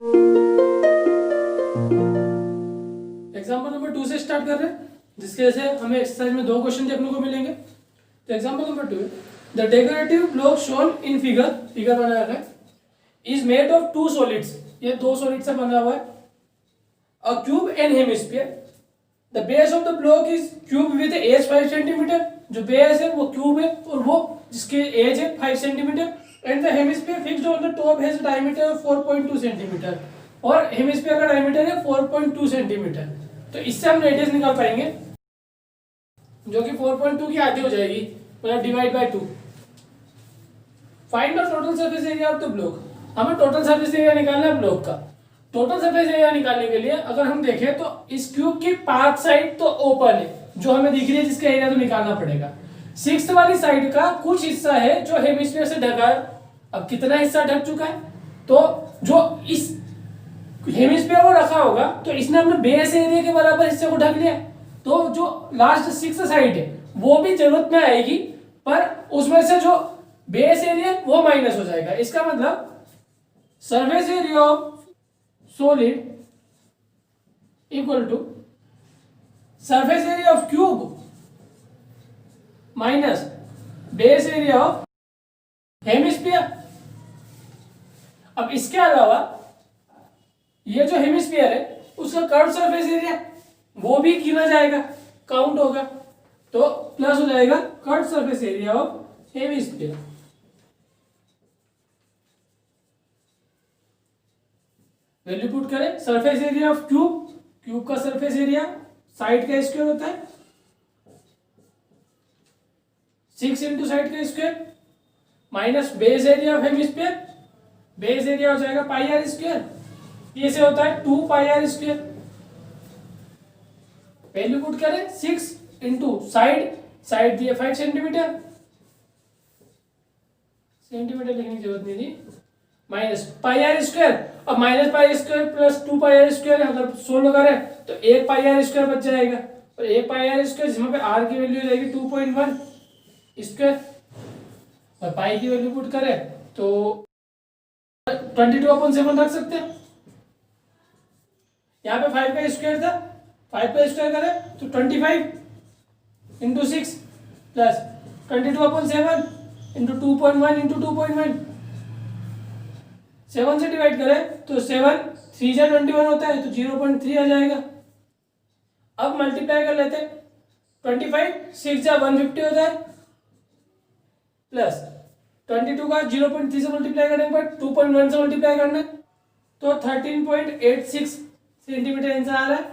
Example number 2 से start कर रहे हैं, जिसके वजह से हमें एक्सरसाइज में 2 क्वेश्चन देखने को मिलेंगे। तो एग्जाम्पल नंबर 2 है, the decorative block shown in figure बना रखा है, इज मेड ऑफ 2 सॉलिड्स। ये 2 सॉलिड से बना हुआ है। A cube and hemisphere, the base of the block is cube with edge 5 centimetre. जो बेस है वो क्यूब है और वो जिसके एज है 5 centimetre. And the hemisphere fixed on the top has diameter of 4.2 centimetre. और हेमिस्फीयर का डायमीटर है 4.2 सेंटीमीटर। तो इससे हम रेडियस निकाल पाएंगे, जो कि 4.2 की आधी हो जाएगी, मतलब divide by 2। Find the total surface area of the block. हमें टोटल सरफेस एरिया निकालना है ब्लॉक का। टोटल सरफेस एरिया निकालने के लिए अगर हम देखें तो इस क्यूब की 5 साइड तो ओपन है, जो हमें दिख रही है, जिसका एरिया तो निकालना पड़ेगा। 6th वाली साइड का कुछ हिस्सा है जो हेमिस्फीयर से ढका है। अब कितना हिस्सा ढक चुका है, तो जो इस हेमिस्फीयर को रखा होगा तो इसने अपने बेस एरिया के बराबर हिस्से को ढक लिया। तो जो लास्ट 6th साइड है वो भी जरूरत में आएगी, पर उसमें से जो बेस एरिया वो माइनस हो जाएगा। इसका मतलब surface area of solid equal to surface area of cube minus base area of hemisphere. अब इसके अलावा ये जो हेमिस्फीयर है उसका कर्व सरफेस एरिया वो भी गिना जाएगा, काउंट होगा, तो प्लस हो जाएगा curve surface area of hemisphere. Value put करें, surface area of cube, cube का सरफेस एरिया साइड का स्क्वायर होता है 6 इंटू साइड का square, minus base area of hemisphere, base area हो जाएगा पाई आर स्क्वायर, ये से होता है 2 pi r square. Value put करें 6 इंटू साइड, साइड दिए 5 सेंटीमीटर, सेंटीमीटर लिखने की जरूरत नहीं थी, माइनस पाई आर स्क्वायर। अब minus pi square plus 2 pi r square अगर सोल्व करें तो 1 पाई आर स्क्वायर बच जाएगा, और 1 पाई आर स्क्वायर जिसमें पे आर की वैल्यू हो जाएगी 2.1 स्क्वायर, और पाई की वैल्यू पुट करें तो 22/7 रख सकते हैं। यहाँ पे 5 का स्क्वायर था, 5 का स्क्वायर करें तो 25 इंटू 6 प्लस 22/7 इंटू 2.1 इंटू 2.1, 7 से डिवाइड करें तो 7 3 जा 21 होता है, तो 0.3 आ जाएगा। अब मल्टीप्लाई कर लेते हैं, 25 6 जा 150 होता है, प्लस 22 का 0.3 से मल्टीप्लाई करने के बाद 2.1 से मल्टीप्लाई करना है, तो 13.86 सेंटीमीटर आंसर आ रहा है।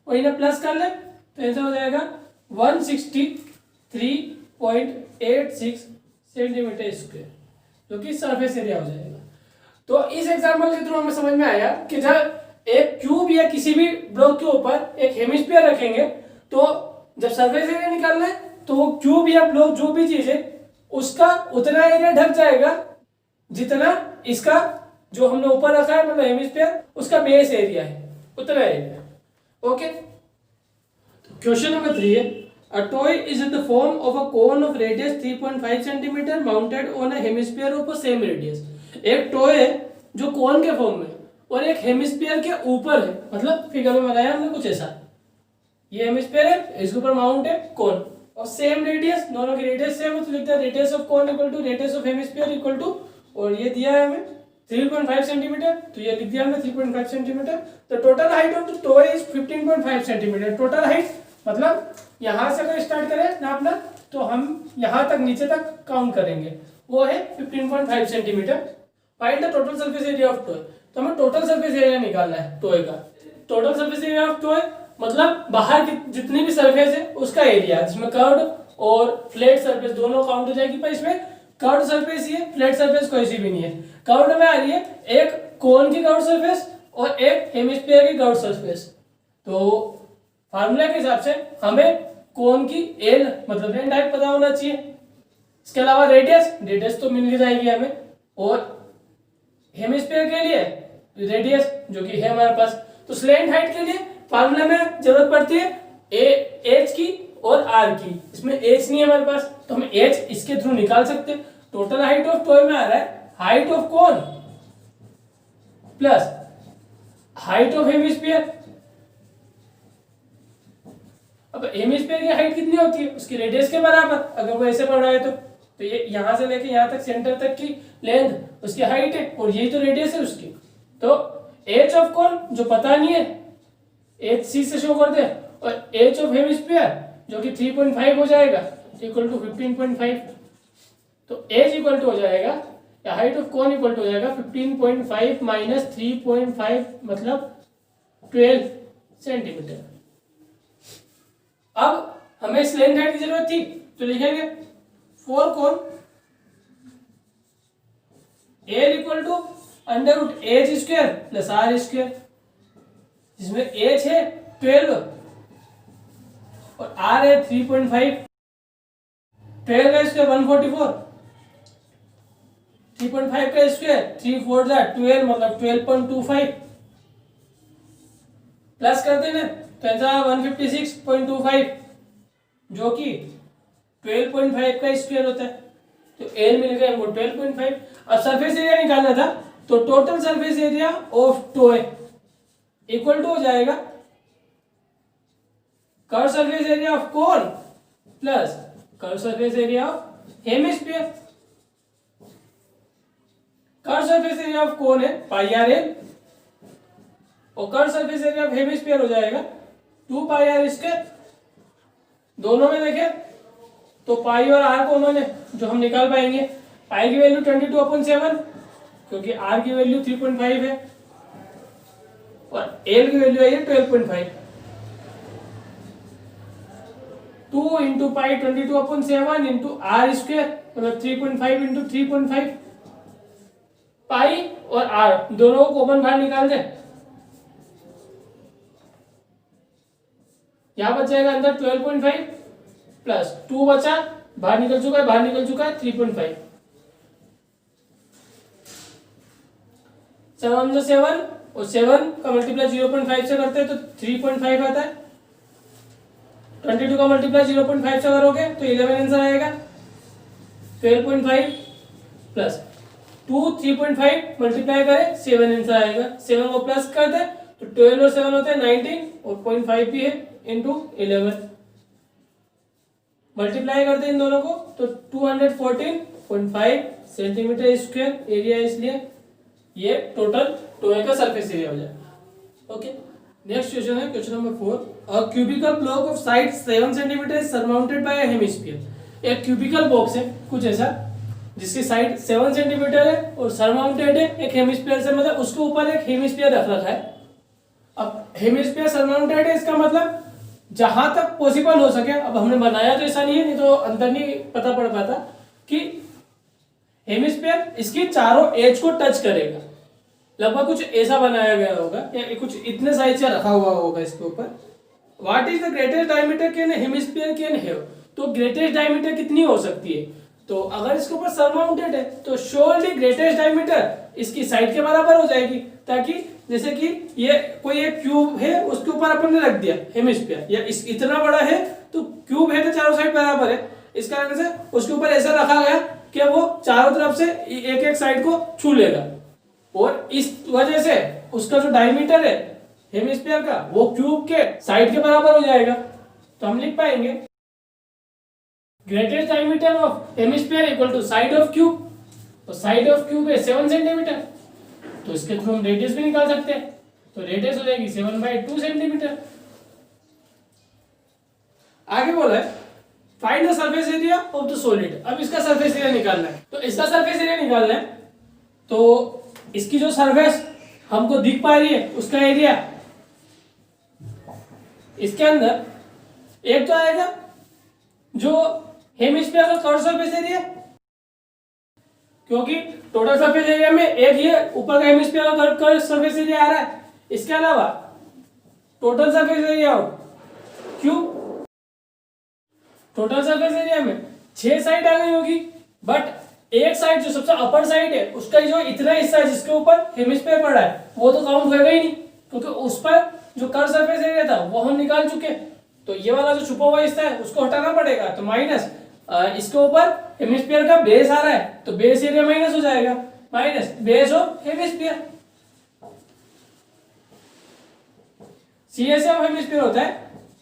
वही ना प्लस कर ले तो आंसर हो जाएगा 163.86 सेंटीमीटर स्क्वायर, जो कि सरफेस एरिया हो जाएगा। तो इस एग्जांपल के थ्रू हमें समझ में आया कि जब एक क्यूब या किसी भी ब्लॉक के ऊपर एक हेमिस्फीयर रखेंगे तो जब सरफेस एरिया निकालना है तो वो क्यूब या ब्लॉक जो भी चीज है उसका उतना एरिया ढक जाएगा जितना इसका जो हमने ऊपर रखा है, मतलब हेमिस्फीयर, उसका बेस एरिया है, उतना एरिया। ओके, क्वेश्चन नंबर 3 है, a toy is in the form of a cone of radius 3.5 cm mounted on a hemisphere of a same radius। एक टॉय है जो कोन के फॉर्म में और एक हेमिस्फीयर के ऊपर है, मतलब फिगर में बनाया हमने कुछ ऐसा। ये हेमिस्फीयर है, इसके ऊपर माउंट है कोन, और सेम रेडियस, दोनों की रेडियस सेम है, तो लिखते हैं radius of cone equal to radius of hemisphere equal to, और ये दिया है हमें 3.5 सेंटीमीटर, तो ये लिख दिया हमने 3.5 सेंटीमीटर। तो total height of the toy is 15.5 centimetre. Total height मतलब यहां से अगर स्टार्ट करें नापना तो हम यहां तक नीचे तक काउंट करेंगे, वो है 15.5 centimetre. Find the total surface area of toy. तो हमें टोटल सरफेस एरिया निकालना है टॉय का। Total surface area of toy मतलब बाहर की जितनी भी सरफेस है उसका एरिया, जिसमें कर्व्ड और फ्लैट सरफेस दोनों काउंट हो जाएगी, पर इसमें कर्व्ड सरफेस ही है, फ्लैट सरफेस कोई सी भी नहीं है। कर्व्ड में आ रही है एक कोन की कर्व्ड सरफेस और एक हेमिस्फीयर की कर्व्ड सरफेस। तो फार्मूला के हिसाब से हमें कोन की एल मतलब एन टाइप पता होना चाहिए। इसके अलावा रेडियस तो मिल जाएगी हमें, और हेमिस्फीयर के लिए रेडियस जो कि है हमारे पास। तो स्लैंट हाइट के लिए फार्मूला में जरूरत पड़ती है एच की और आर की। इसमें एच नहीं है हमारे पास, तो हम एच इसके थ्रू निकाल सकते हैं। टोटल हाइट ऑफ टॉय में आ रहा है height of cone plus height of hemisphere. अब हेमिस्फीयर की हाइट कितनी होती है, उसकी रेडियस के बराबर, अगर वो ऐसे पड़ रहा है तो ये यहां से लेके यहां तक सेंटर तक की लेंथ उसकी हाइट है, और यही तो रेडियस है उसकी। तो एच ऑफ कौन, जो पता नहीं है, एच सी से शो कर दे, और एच ऑफ हेमिस्फीयर जो कि 3.5 हो जाएगा इक्वल टू 15.5। तो एच इक्वल टू हो जाएगा, या हाइट ऑफ कौन इक्वल टू हो जाएगा 15.5 माइनस 3.5 मतलब 12 सेंटीमीटर। अब हमें इस लेंथ हाइट की जरूरत थी, तो लिखेंगे 4 cone L equal to under root H square plus R square, जिसमें एच है 12 और आर है 3.5। 12 का स्क्वायर 144, 3.5 का स्क्वायर 3 4 12 मतलब 12.25, प्लस कर देना तो आंसर 156.25, जो कि 12.5 का स्क्वायर होता है। तो एल मिल गया हमको 12.5। अब सरफेस एरिया निकालना था, तो total surface area of toy equal to हो जाएगा curve surface area of cone plus curve surface area of hemisphere. Curve surface area of cone है पाई आर एल, और curve surface area of hemisphere हो जाएगा 2 pi r square. दोनों में देखें तो पाई और आर कॉमन है, जो हम निकाल पाएंगे। पाई की वैल्यू 22/7 क्योंकि आर की वैल्यू 3.5 है, और एल की वैल्यू है 12.5। 2 into pi 22/7 into R square मतलब 3.5 इंटू 3.5। पाई और आर दोनों को कॉमन बाहर निकाल दे, यहां बच जाएगा अंदर 12.5 प्लस 2 बचा, बाहर निकल चुका है 3.5। 7 से 7 और 7 का मल्टीप्लाई 0.5 से करते हैं तो 3.5 आता है। 22 का मल्टीप्लाई 0.5 से करोगे तो 11 आंसर आएगा। 12.5 प्लस 2 3.5 मल्टीप्लाई करें 7 आंसर आएगा। 7 को प्लस कर दे तो 12 और 7 होते हैं 19 और 0.5 भी है इंटू 11। मल्टीप्लाई करते हैं इन दोनों को तो 214.5 सेंटीमीटर स्क्वायर एरिया, इसलिए ये टोटल टॉय का सरफेस एरिया हो जाएगा। ओके, नेक्स्ट क्वेश्चन है question number 4। A cubical block of side 7 centimetre is surmounted bye a hemisphere. एक क्यूबिकल बॉक्स है कुछ ऐसा जिसकी साइड 7 सेंटीमीटर है और सरमाउंटेड है एक हेमिस्फीयर से, मतलब उसके ऊपर एक हेमिस्फीयर रख रखा है। अब हेमिस्फीयर सरमाउंटेड है, इसका मतलब जहां तक पॉसिबल हो सके, अब हमने बनाया तो ऐसा नहीं है, नहीं तो अंदर नहीं पता पड़ पाता कि हेमिस्फीयर इसकी चारों एज को टच करेगा। लगभग कुछ ऐसा बनाया गया होगा या कुछ इतने साइज से रखा हुआ होगा इसके ऊपर। What is the greatest diameter can hemisphere can have. तो ग्रेटेस्ट डायमीटर कितनी हो सकती है, तो अगर इसके ऊपर सरमाउंटेड है तो श्योरली ग्रेटेस्ट डायमीटर इसकी साइड के बराबर हो जाएगी, ताकि जैसे कि ये कोई एक क्यूब है उसके ऊपर अपन ने रख दिया हेमिस्फीयर, या इतना बड़ा है तो क्यूब है तो चारों साइड बराबर है, इस कारण से उसके ऊपर ऐसा रखा गया कि वो चारों तरफ से एक एक साइड को छू लेगा, और इस वजह से उसका जो डायमीटर है हेमिस्फीयर का वो क्यूब के साइड के बराबर हो जाएगा। तो हम लिख पाएंगे greatest diameter of hemisphere equal to side of cube, तो साइड ऑफ क्यूब है 7 सेंटीमीटर, तो इसके थ्रू हम रेडियस भी निकाल सकते हैं। तो रेडियस हो जाएगी 7/2 सेंटीमीटर। आगे बोला है find the surface area of the solid. अब इसका सरफेस एरिया निकालना है, तो इसका सरफेस एरिया निकालना है तो इसकी जो सरफेस हमको दिख पा रही है उसका एरिया, इसके अंदर एक तो आएगा जो हेमिस्फीयर का कर्व सरफेस एरिया, क्योंकि टोटल सरफेस एरिया में एक ये ऊपर का हेमिस्फीयर का कर्व सरफेस एरिया आ रहा है। इसके अलावा total surface area cube, total surface area में 6 साइड आ गई होगी, बट एक साइड जो सबसे अपर साइड है उसका जो इतना हिस्सा है जिसके ऊपर हेमिस्फीयर पड़ा है वो तो काउंट होगा ही नहीं, क्योंकि उस पर जो कर्व सरफेस एरिया था वो हम निकाल चुके। तो ये वाला जो छुपा हुआ हिस्सा है उसको हटाना पड़ेगा, तो माइनस इसके ऊपर हेमिस्फीयर का बेस आ रहा है तो बेस एरिया माइनस हो जाएगा, minus base of hemisphere. CS of hemisphere होता है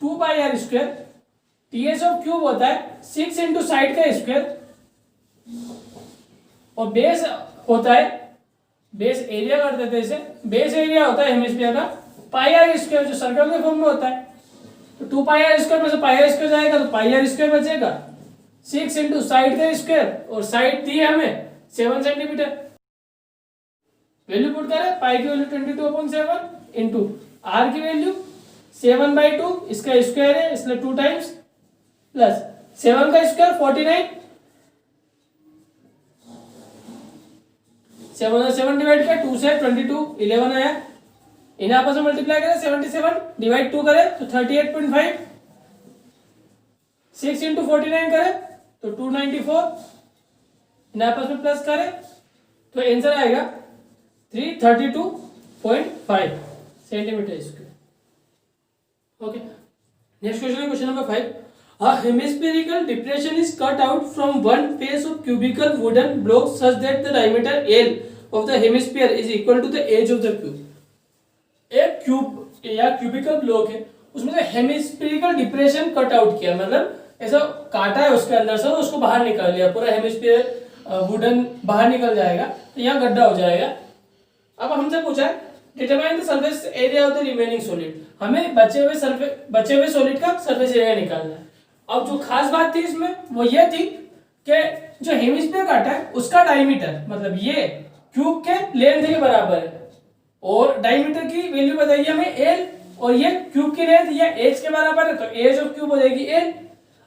2 pi r square, TS of cube होता है 6 इंटू साइड का स्क्वायर, और बेस होता है, बेस एरिया कर देते हैं इसे, बेस एरिया होता है हेमिस्फीयर का पाई आर स्क्वायर जो सर्कल के फॉर्म में होता है। तो 2 पाई आर स्क्वायर में से पाई आर स्क्वायर जाएगा तो पाई आर स्क्वायर बचेगा, 6 इंटू साइड का स्क्वायर, और साइड दी है हमें 7 सेंटीमीटर। वैल्यू पुट करें, पाई की वैल्यू 22/7 इंटू आर की वैल्यू 7/2, इसका स्क्वायर है इसलिए 2 टाइम्स, प्लस 7 का स्क्वायर 49, 7 डिवाइड किया 2 से 22 11 आया, इन्हें आपस में मल्टीप्लाई करें 77 डिवाइड 2 करें तो 38.5, 6 इंटू 49 करें तो 294, इन्हें आपस में प्लस करें तो आंसर आएगा 332.5 centimetre square. Okay, next question है question number 5। A hemispherical depression is cut out from one face of cubical wooden block such that the diameter L of the hemisphere is equal to the edge of the cube। एक cube या cubical block है, उसमें से hemispherical depression cut out किया, मतलब ऐसा काटा है उसके अंदर से, उसको बाहर निकाल लिया, पूरा हेमिस्फीयर वुडन बाहर निकल जाएगा तो यहाँ गड्ढा हो जाएगा। अब हमसे पूछा है determine the surface area of the remaining solid, हमें बचे हुए सॉलिड का सरफेस एरिया निकालना है। अब जो खास बात थी इसमें वो ये थी कि जो हेमिस्फीयर काटा है उसका डायमीटर, मतलब ये क्यूब के लेंथ के बराबर है, और डायमीटर की वैल्यू बताइए हमें L, और ये क्यूब की लेंथ ये एज के बराबर है तो एज ऑफ क्यूब हो जाएगी L।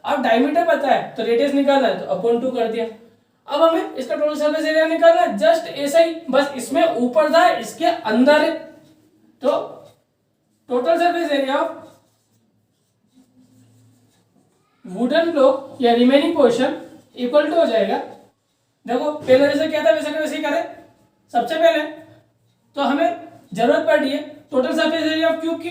अब डायमीटर पता है तो रेडियस निकालना है तो अपॉन 2 कर दिया। अब हमें इसका टोटल सरफेस एरिया निकालना है, जस्ट ऐसा ही, बस इसमें ऊपर था इसके अंदर है, तो total surface area of wooden block या रिमेनिंग पोर्शन इक्वल टू हो जाएगा, देखो पहले जैसे क्या था वैसे ही करें। सबसे पहले तो हमें जरूरत पड़ रही है total surface area of cube की,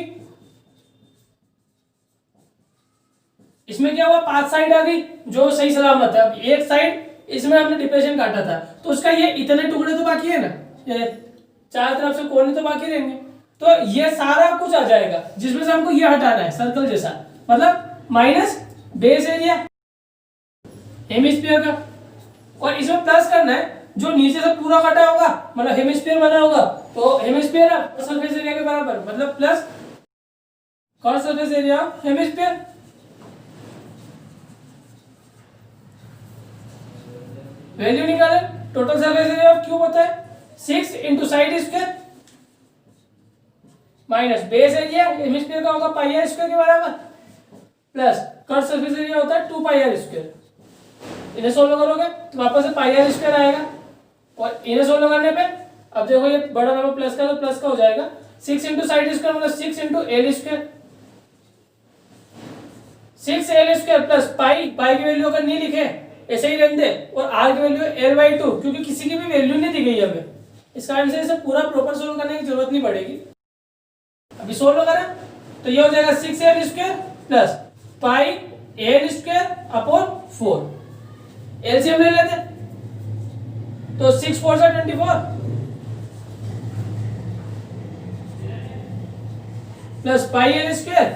इसमें क्या हुआ 5 साइड आ गई जो सही सलामत है। अब एक साइड इसमें हमने डिप्रेशन काटा था तो उसका ये इतने टुकड़े तो बाकी है ना, ये चार तरफ से कोने तो बाकी रहेंगे, तो ये सारा कुछ आ जाएगा जिसमें से हमको ये हटाना है सर्कल जैसा, मतलब माइनस बेस एरिया हेमिस्फीयर का, और इसमें प्लस करना है जो नीचे से पूरा कटा होगा, मतलब हेमिस्फीयर बना होगा तो हेमिस्फीयर सरफेस एरिया के बराबर, मतलब प्लस कॉस सरफेस एरिया हेमिस्फीयर। वैल्यू निकाले, total surface area of cube होता है 6 into side square minus base area hemisphere का होगा पाई आर स्क्वायर के बराबर, प्लस कट सरफेस एरिया होता है 2 पाई आर स्क्वायर। इन्हें सोल्व करोगे तो वापस से पाई आर स्क्वायर आएगा, और इन्हें सोल्व करने पे अब देखो ये बड़ा नंबर प्लस का तो प्लस का हो जाएगा, 6 इंटू साइड स्क्वायर मतलब 6 into L square, 6 L square plus pi की वैल्यू अगर नहीं लिखे ऐसे ही रहने दे, और आर की वैल्यू L/2 क्योंकि किसी की भी वैल्यू नहीं दी गई हमें, इस कारण से इसे पूरा प्रॉपर सोल्व करने की जरूरत नहीं पड़ेगी। अभी सोल्व करें तो ये हो जाएगा 6l square plus pi L square upon 4, LCM ले लेते तो 6 4 से 24 plus pi L square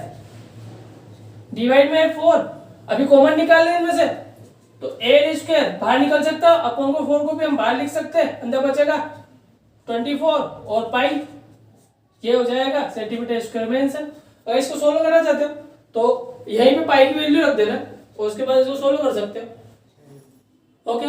divide में 4, अभी कॉमन निकाल लें इनमें से तो एल स्क्वायर बाहर निकल सकता है, अपॉन को 4 को भी हम बाहर लिख सकते हैं, अंदर बचेगा 24 और पाई, ये हो जाएगा सेंटीमीटर स्क्वायर में आंसर। अगर इसको सोल्व करना चाहते हो तो यहीं पे पाई की वैल्यू रख देना और उसके बाद इसको सोल्व कर सकते हो। ओके।